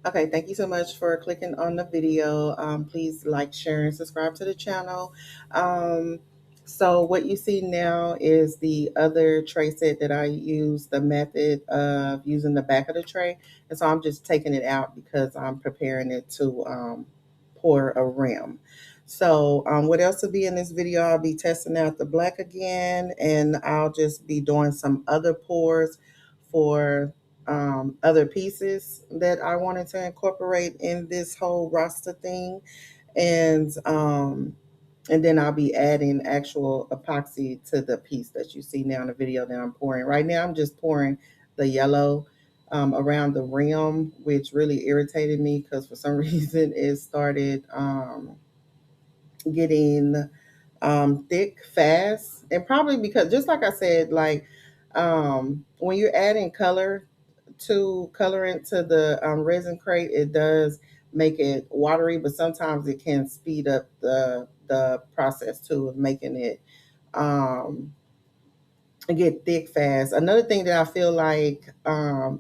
Okay, thank you so much for clicking on the video. Please like, share, and subscribe to the channel. Um, so what you see now is the other tray set that I use, the method of using the back of the tray. And so I'm just taking it out because I'm preparing it to pour a rim. So what else will be in this video? I'll be testing out the black again, and I'll just be doing some other pours for other pieces that I wanted to incorporate in this whole rasta thing, and and then I'll be adding actual epoxy to the piece that you see now in the video that I'm pouring. Right now, I'm just pouring the yellow around the rim, which really irritated me because for some reason it started getting thick fast, and probably because, just like I said, like when you're adding colorant to the resin crate, it does make it watery, but sometimes it can speed up the process too of making it um, get thick fast. Another thing that I feel like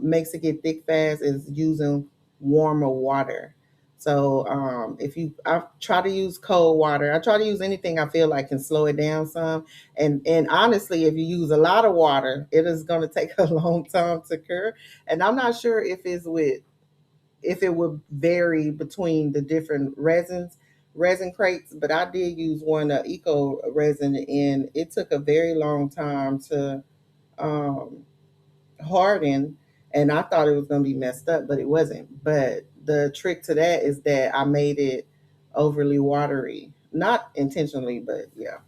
makes it get thick fast is using warmer water. So if you, I try to use cold water. I try to use anything I feel like can slow it down some. And honestly, if you use a lot of water, it is going to take a long time to cure. And I'm not sure if it would vary between the different resin crates, but I did use one eco resin, and it took a very long time to um, harden, and I thought it was going to be messed up, but it wasn't. But the trick to that is that I made it overly watery, not intentionally, but yeah.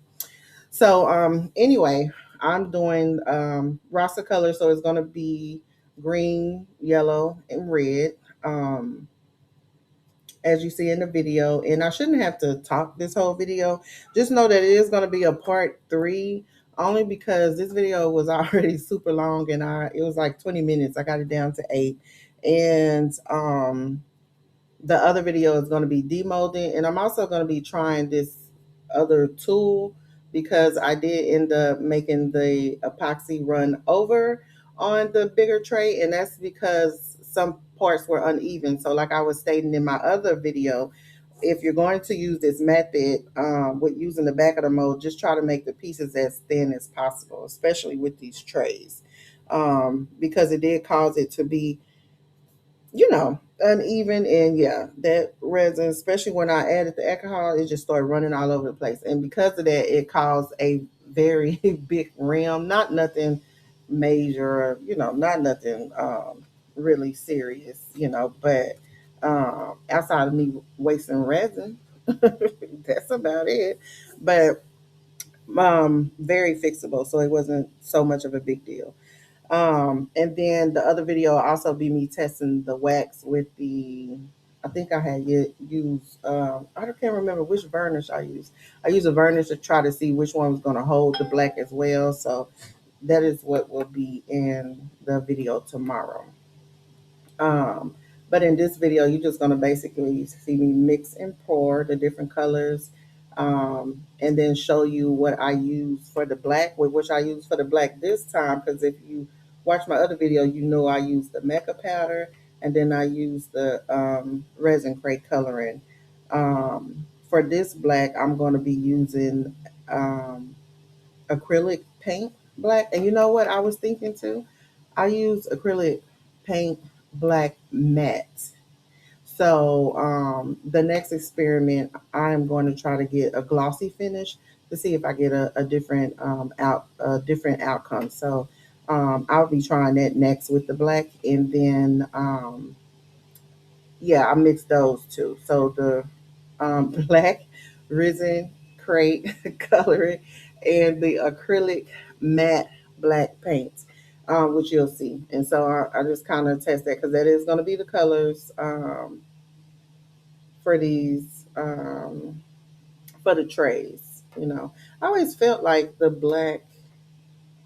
So anyway, I'm doing rasta color, so it's going to be green, yellow, and red. Um, as you see in the video. And I shouldn't have to talk this whole video. Just know that it is going to be a part 3, only because this video was already super long, and it was like 20 minutes. I got it down to 8. And the other video is going to be demolding, and I'm also going to be trying this other tool because I did end up making the epoxy run over on the bigger tray, and that's because some parts were uneven. So like I was stating in my other video, if you're going to use this method with using the back of the mold, just try to make the pieces as thin as possible, especially with these trays, because it did cause it to be, uneven. And yeah, that resin, especially when I added the alcohol, it just started running all over the place. And because of that, it caused a very big rim. Not nothing major, not nothing really serious, but outside of me wasting resin, that's about it. But very fixable, so it wasn't so much of a big deal. And then the other video will also be me testing the wax with I think I had used, I can't remember which varnish I used. I used a varnish to try to see which one was going to hold the black as well. So that is what will be in the video tomorrow. Um, but in this video, you're just going to basically see me mix and pour the different colors, and then show you what I use for the black, with which I use for the black this time. Because if you watch my other video, you know I use the mecha powder, and then I use the resin crate coloring. For this black, I'm going to be using um, acrylic paint black. And you know what I was thinking too? I use acrylic paint black matte. So the next experiment, I'm going to try to get a glossy finish to see if I get a different different outcome. So I'll be trying that next with the black, and then yeah, I mix those two. So the black resin crate coloring and the acrylic matte black paints, which you'll see. And so I just kind of test that because that is going to be the colors for these for the trays. I always felt like the black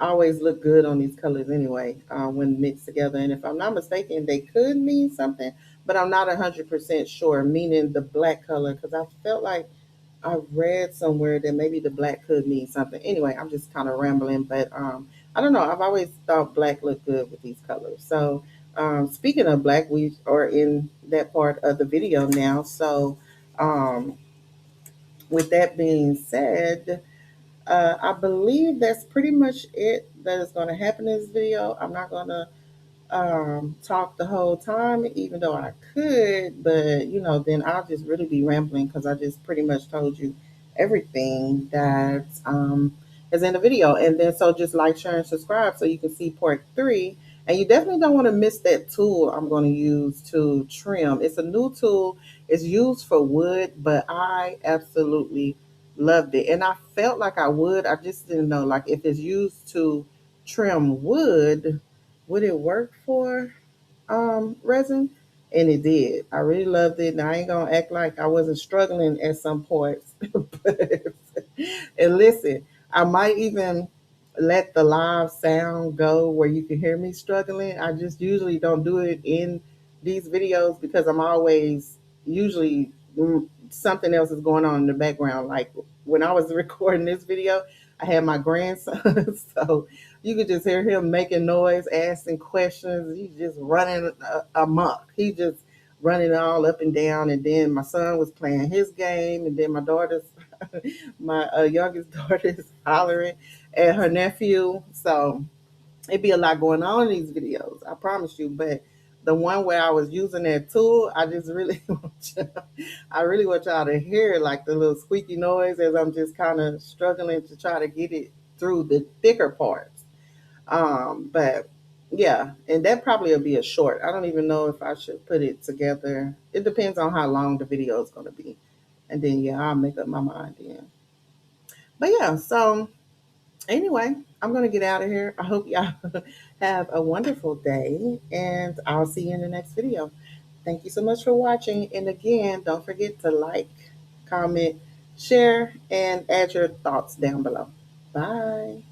always look good on these colors anyway when mixed together. And if I'm not mistaken, they could mean something, but I'm not 100% sure, meaning the black color, because I felt like I read somewhere that maybe the black could mean something. Anyway, I'm just kind of rambling, but I don't know. I've always thought black looked good with these colors. So Speaking of black, we are in that part of the video now. So, um, with that being said, I believe that's pretty much it that is going to happen in this video. I'm not going to talk the whole time, even though I could, but then I'll just really be rambling because I just pretty much told you everything that is in the video. And then so just like, share, and subscribe so you can see part three. And you definitely don't want to miss that tool I'm going to use to trim. It's a new tool. It's used for wood, but I absolutely loved it. And I felt like I would. I just didn't know, like, if it's used to trim wood, would it work for resin? And it did. I really loved it. And I ain't gonna act like I wasn't struggling at some points. But, and listen, I might even let the live sound go where you can hear me struggling. I just usually don't do it in these videos because I'm always usually something else is going on in the background. Like when I was recording this video, I had my grandson, so you could just hear him making noise, asking questions. He's just running amok. He just running all up and down. And then my son was playing his game, and then my daughter's, my youngest daughter is hollering at her nephew. So it'd be a lot going on in these videos, I promise you. But the one where I was using that tool, I just really I really want y'all to hear like the little squeaky noise as I'm just kind of struggling to try to get it through the thicker parts. But yeah, and that probably will be a short. I don't even know if I should put it together. It depends on how long the video is going to be. And then, yeah, I'll make up my mind then. But yeah, so anyway, I'm going to get out of here. I hope y'all have a wonderful day, and I'll see you in the next video. Thank you so much for watching. And again, don't forget to like, comment, share, and add your thoughts down below. Bye.